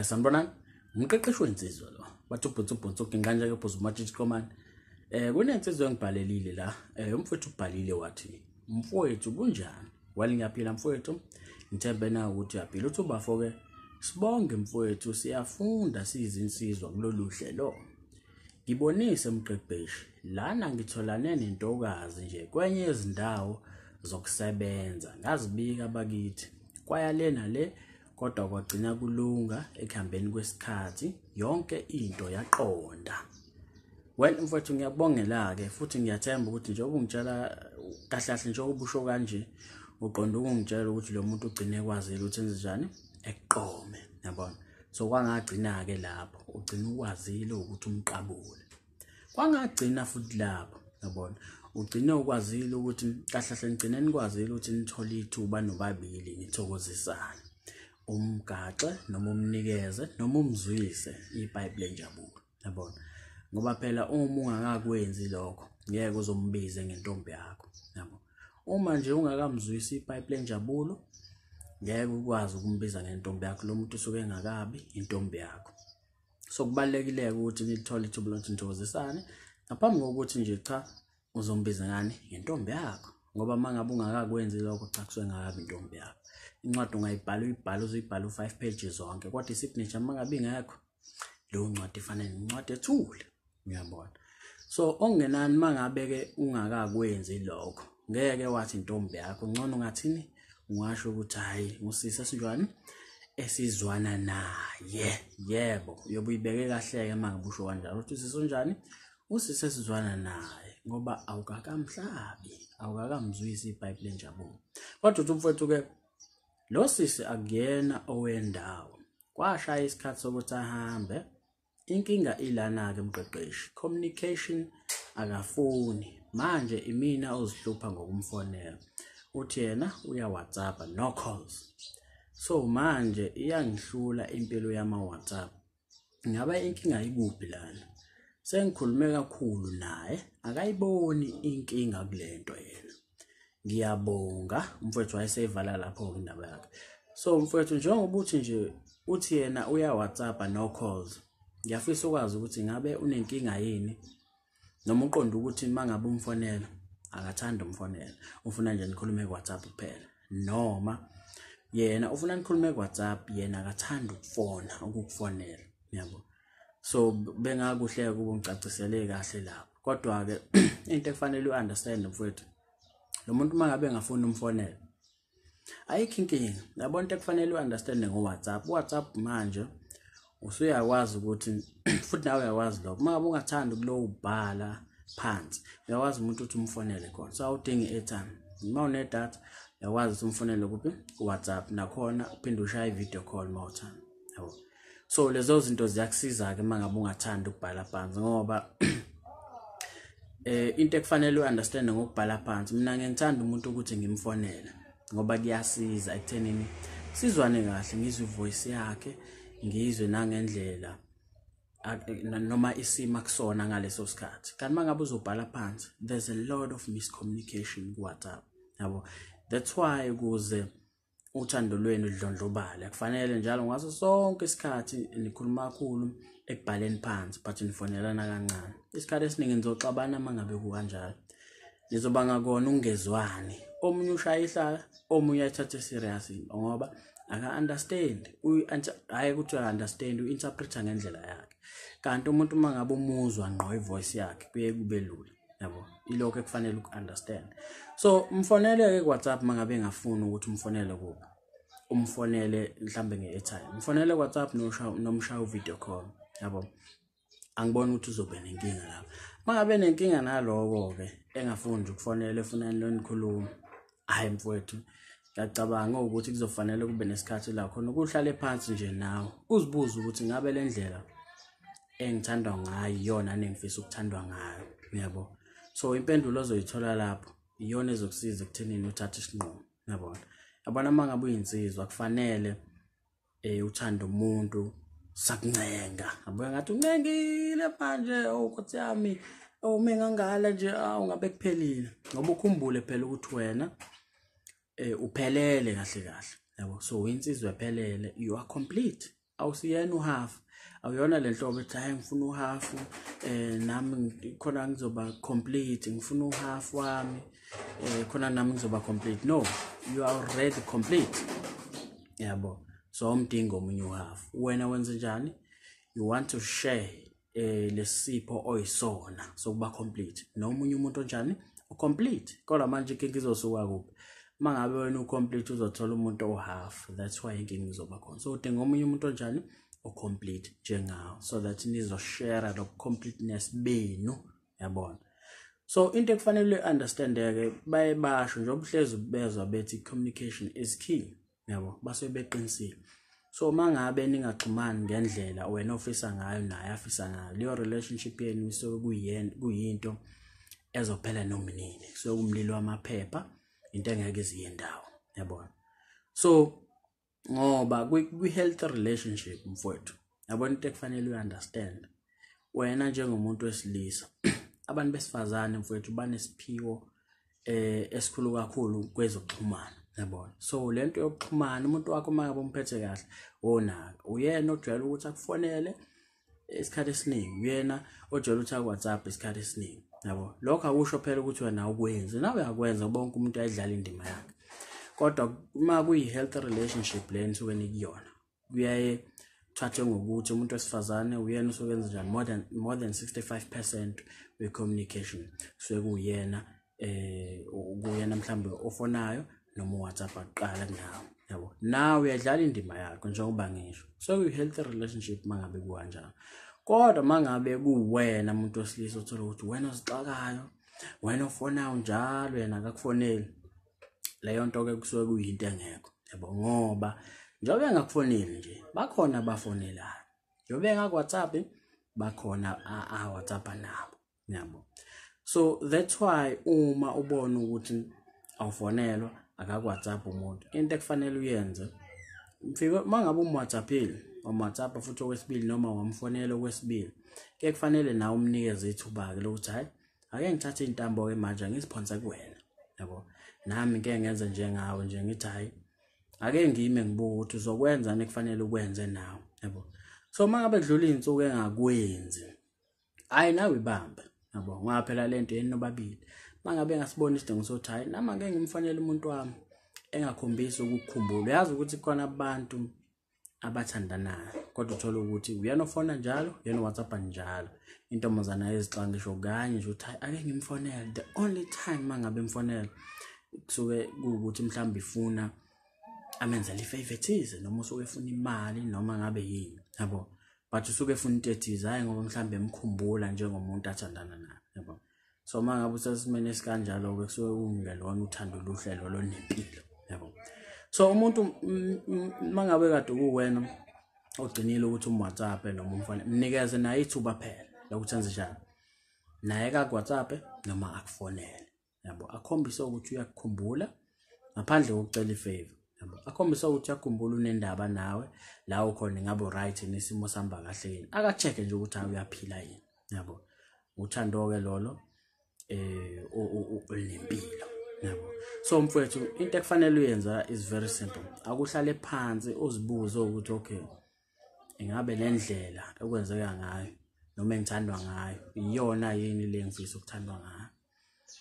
Sanibonani, Mqeqeshi Wezinsizwa lo. Bathi ubhutsu nginganje ke phuzu majithi komani. Kunensizwe engibhalelile la. Umfowethu ubhalile wathi, "Mfowethu kunjani? Wali ngiyaphila mfowethu. Ngithembe na ukuthi uyaphila. Uthi ubafo ke sibonge mfowethu siyafunda siyizinsizwa kulolu hlelo. Ngibonise mqeqeshi lana ngitholane nentokazi nje kwenye izindawo zokusebenza. Ngazibika abakithi. Kwaya lena le kodwa kwagcina kulunga ekuhambeni kwesikhathi yonke into yaqonda." Well mfowethu ngiyabongela ke futhi ngiyathemba ukuthi nje ubungitshela kahle nje ubusho kanje uqonda ukungitshela ukuthi lo muntu ugcine kwazile ukuthi enze njani eqome yabona. So kwangagcina ke lapho ugcina ukwazile ukuthi umqabule. Kwangagcina futhi lapho yabona ugcine ukwazile ukuthi kahle ngicine nikwazile ukuthi nithole ithuba nobabili nithokozisana. Umgaxe noma umnikeze noma umzwise ipipe lenjabulo yabona. Ngoba phela uma ungakakwenzi lokho ngeke uzombize ngentombi yakho yabo. Uma nje ungakamzwisi ipipe lenjabulo ngeke ukwazi ukumbiza ngentombi yakho lo muntu usuke engakabi intombi yakho. So kubalekile ukuthi nithole ithuba lokuthi nithokozisane ngaphambi kokuthi nje cha uzombiza ngani ngentombi yakho. Ngoba mangabe ungakakwenzi lokho cha kusuke engakabi intombi yakho. Incwadi ungayibhala uzibhala u5 pages zonke kodwa isignature mangabe ingekho leyo ncwadi ifanele incwadi ethule uyabona. So ongenani mangabe ke ungakakwenzi lokho ngeke wathi intombi yakho ngcono ngathini ungasho ukuthi hayi usisi esinjani esizwana naye. Yebo uyobuyibeke kahle ke mangabe usho kanjalo uthi usisi onjani usisi esizwana naye ngoba awukakamhlabi awukakamzwisi ipipe lenjabulo. Kodwa uthi mfowethu ke lo sisi akuyena owendawo. Kwashaya isikhathi sokuthi ahambe. Inkinga ilana ke mqeqeshi. Communication akafuni. Manje imina ozihlupha ngokumfonela. Uthi yena uya WhatsApp no calls. So manje iyangihlula impilo yama WhatsApp. Ngabe inkinga ikuphi lana? Sengikhulume kakhulu naye akayiboni inkinga kulento yena. Ngiyabonga mfowethu wayesevala lapho indaba yakhe. So mfowethu njengoba uthi nje uthi yena uya WhatsApp no calls. Ngiyafisa ukwazi ukuthi ngabe unenkinga yini noma uqonda ukuthi mangabe umfonela akathanda umfonela ufuna nje nikhulume kuWhatsApp kuphela noma yena ufuna nikhulume kuWhatsApp yena akathanda ukufona ukukufonela yabo. So bengakuhle kuba ngicacisele kahle lapho kodwa ke into efanele uunderstand mfowethu lo muntu mangabe engafuni umfonela ayikho inkinga. Yabona into ekufanele uunderstand ngoWhatsApp. WhatsApp manje usuyakwazi ukuthi futhi nawe uyakwazi lokho mangabe ungathanda kulo ubhala phansi uyakwazi umuntu uthi umfonele khona. So awudingi airtime uma une data uyakwazi ukuthi umfonele kuphi kuWhatsApp nakhona uphinde ushaye i-video call mawuthanda yabo. So lezo zinto ziyakusiza ke mangabe ungathanda ukubhala phansi ngoba into ekufanele uunderstand ngokubhala phansi mina ngithanda umuntu ukuthi ngimfonele ngoba kuyasiza ekuthenini sizwane kahle ngizwe ivoice yakhe ngizwe nangendlela noma isima kusona ngaleso sikhathi. Kanti mangabe uzobhala phansi there's a lot of miscommunication ku WhatsApp yabo. That's why ukuze uthando lwenu lidlondlobale kufanele njalo ngaso sonke isikhathi nikhuluma kakhulu ekubhaleni phansi but nifonelana kancane. Isikhathi esiningi nizoxabana mangabe kukanjalo nizoba ngakona ungezwani omunye ushayisha omunye ayithathe serious ngoba aka understand hayi ukuthi understand uinterpreta ngendlela yakhe. Kanti umuntu mangabe umuzwa ngqo ivoice yakhe kuye kube lula yabo. Ilokho ekufanele ukunderstand. So umfonele ke kuWhatsApp mangabe engafuni ukuthi umfonele kubo umfonele mhlambe ngeairtime umfonele kuWhatsApp nomshayo video call yabo. Angiboni ukuthi uzobe nenkinga lapha. Mangabe nenkinga naloko ke engafuni ukufonela efuna nikhuluma hayi mfowethu ngiyacabanga ukuthi kuzofanele kube nesikhathi la khona ukuhlale phansi nje nawe uzibuze ukuthi ngabe le ndlela engithandwa ngayo iyona nengifisa ukuthandwa ngayo yabo. So impendulo ozoyithola lapho iyona ezokusiza ekuthenini uthathe isinqumo yabo. Yabona mangabe uyinsizwa kufanele uthanda umuntu sakuncenga abuye ngathi uncengile manje ukuthi yami mengangala nje ungabe kuphelile ngoba ukhumbule phela ukuthi wena uphelele kahle yabo. So insizwa ephelele you are complete awusiyena uhalf awuyona le Nhlobo ethi hayi ngifuna uhalf nami khona ngizoba complete ngifuna uhalf wami khona nami ngizoba complete. No, you are already complete. Yabo, so umdingo omunye uhalf. Wena wenze njani? You want to share lesipho oyisona sokuba complete nomunye umuntu onjani ucomplete. Kodwa manje inkinga izosuka kuphi? Mangabe wena ucomplete uzothola umuntu ohalf. That's why inkinga izoba khona. So udinga omunye umuntu onjani ucomplete njengawo, so that nizoshare lo completeness benu. Yabona, so into ekufanele understand-ke bayebasho nje obuhlezi bezwa bethi communication is key. Yabo, base beqinisile. So mangabe ningaxhumani ngendlela wena ofisa ngayo naye afisa ngayo, leyo relationship yenu isuke kuyinto ezophela noma nini, so umlilo wamaphepha, into engeke iziyendawo. Yabona, so ngoba kwi healthy relationship mfowethu, yabona into ekufanele uunderstand wena njengomuntu wesilisa abantu besifazane mfowethu banesiphiwo esikhulu kakhulu kwezokuxhumana. Yabona, so lento yokuxhumana umuntu wakho mangabe umphethe kahle onaka, uyena ojwayele ukuthi akufonele isikhathi esiningi, uyena ojwayele ukuthi WhatsApp isikhathi esiningi. Yabo, lokho akusho phela ukuthi wena ukwenze, nawe uyakwenza, bonke umuntu ayidlala indima yakhe. Kodwa uma kuyi healthy relationship le nisuke nikuyona, kuyaye thathe ngokuthi umuntu wesifazane uyena usuke enza njani, more than 65% we communication so kuyena kuyena mhlambe ofonayo noma WhatsApp aqala nawe. Yabo, nawe uyadlala indima yakho njengoba ngisho, so kuyi healthy relationship mangabe kukanjalo. Kodwa mangabe kuwena umuntu wesilisa uthola ukuthi wena uzixakayo, wena ofonayo njalo yena akakufoneli, leyo nto ke kusuke kuyinto engekho. Yabo, ngoba njengoba engakufoneli nje bakhona abafonelayo, njengoba engaku WhatsApp bakhona WhatsApp nabo. Yabo, so that's why uma ubona ukuthi awufonelwa akaku WhatsApp umuntu, into ekufanele uyenze mfike mangabe WhatsAppile WhatsApp futhi okwesibili noma wamfonela okwesibili, ke kufanele nawe umnikeze ithuba ke lokuthi hayi ake ngithathe intambo ke manje ngisiphonsa kuwena. Yabo, nami ngeke ngenze njengawe nje ngithi hayi ake ngime ngibuka ukuthi uzokwenza nekufanele ukwenze nawe. Yabo, so mangabe kudlula izinsuku engakwenzi hayi nawe ibambe. Yabo, ngoba phela lento yeni nobabili mangabe ngasibona isidingo sokuthi hayi nama ngeke ngimfanele umuntu wami engakhombisi ukukhumbula. Yazi ukuthi khona abantu abathandanayo kodwa uthola ukuthi uyena ofona njalo yena WhatsApp njalo, intombazana ezixangisho kanye nje uthi ake ngimfonele. The only time mangabe imfonela kusuke ukuthi mhlawumbe ifuna amenzele ifavoritism noma usuke efuna imali noma ngabe yini. Yabo, but usuke efuna into ethize, hayi ngoba mhlawumbe emkhumbula njengomuntu athandana naye. Yabo, so mangabe usesimene esikanjalo ke kusuke kungelona uthando oluhlelo lonempilo. Yabo, so umuntu mangabe kade kuwena ogcinile ukuthi WhatsApp noma umfana mnikeze naye ithuba phela lokuthi enze njani naye ka WhatsApp noma akufonele. Yabo, akhombise ukuthi uyakukhumbula ngaphandle kokucela ifavor. Yabo, akhombise ukuthi uyakukhumbula unendaba nawe la ukhona ngabe right nesimo samba kahle yini, akacheck nje ukuthi uyaphila yini. Yabo, uthando ke lolo olempilo. Yabo, so mfowethu into ekufanele uyenza is very simple. Akuhlale phansi uzibuze ukuthi okay ingabe le ndlela ekwenzeka ngayo noma engithandwa ngayo iyona yini le ngifisa ukuthandwa ngayo.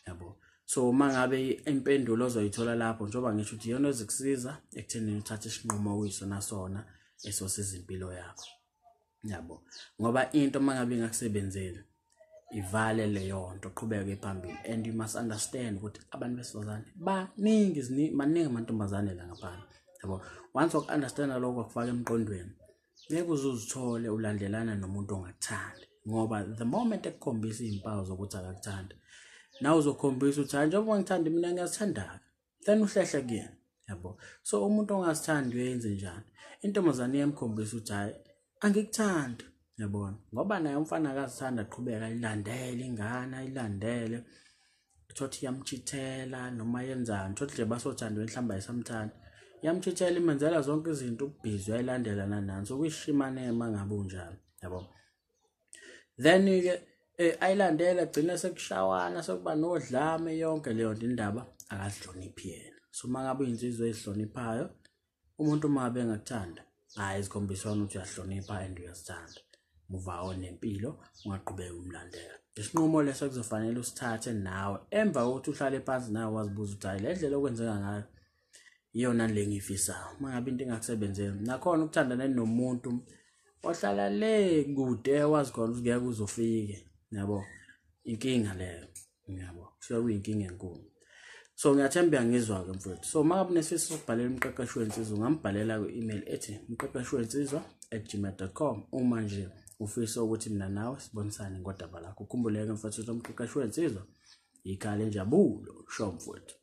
Yabo, so mangabe impendulo ozoyithola lapho njengoba ngisho ukuthi iyona ezikusiza ekuthenini uthathe isinqumo kuyisona sona esosiza impilo yakho. Yabo, ngoba into mangabe ingakusebenzeli ivale leyo nto, qhubeke phambili. And you must understand ukuthi abantu besifazane maningi amantombazane la ngaphandle. Yabo, once you understand lokho akufaka emqondweni ngeke uzuzithole ulandelana nomuntu ongakuthandi, ngoba the moment ekukhombisa izimpawu zokuthi akakuthanda nawe uzokhombisa ukuthi njengoba ngithanda mina ngiyazithanda, then uhlehle kuyena. Yabo, so umuntu ongasithandi uyenze njani? Intombazane iyamkhombisa ukuthi hayi angikuthanda. Yabona, ngoba naye umfana akazithanda aqhubeka ilandele ingane ayilandele, thothi yamchithela noma yenzani, thothi nje basothandwe mhlamba esamthanda yamchithela imenzela zonke izinto ubhizi uyayilandela nansi ukuyishimane mangabe unjalo. Yabo, then ke ayilandela agcina sekushawana sekuba nodlame yonke leyo nto, indaba akazihloniphi yena. So mangabe insizwe ezihloniphayo umuntu mangabe engakuthanda hayi izikhombisana ukuthi uyahlonipha and uyasithanda muva on nempilo ungaqhubeka umlandela isinqumo leso kuzofanele usithathe nawe emva kokuthi uhlale phansi nawe wazibuza ukuthi hayi le ndlela okwenzeka ngayo iyona le ngiyifisayo mangabe into engakusebenzeli nakhona ukuthandana nomuntu ohlala le kude wazi khona ukuthi ngeke uzofike yabo inkinga leyo yabo kusuka kuyinkinga enkulu so ngiyathemba ngizwa ke mfowethu so mangabe nesifiso sokubhalela umqeqeshi wensizwa ungambhalela ku-email ethi mqeqeshiwezinsizwa@gmail.com uma nje ufisa ukuthi mina nawe sibonisane ngodaba lakho ukhumbuleke mfowethu umqeqeshi wensizwa ikhaya lenjabulo sho mfowethu.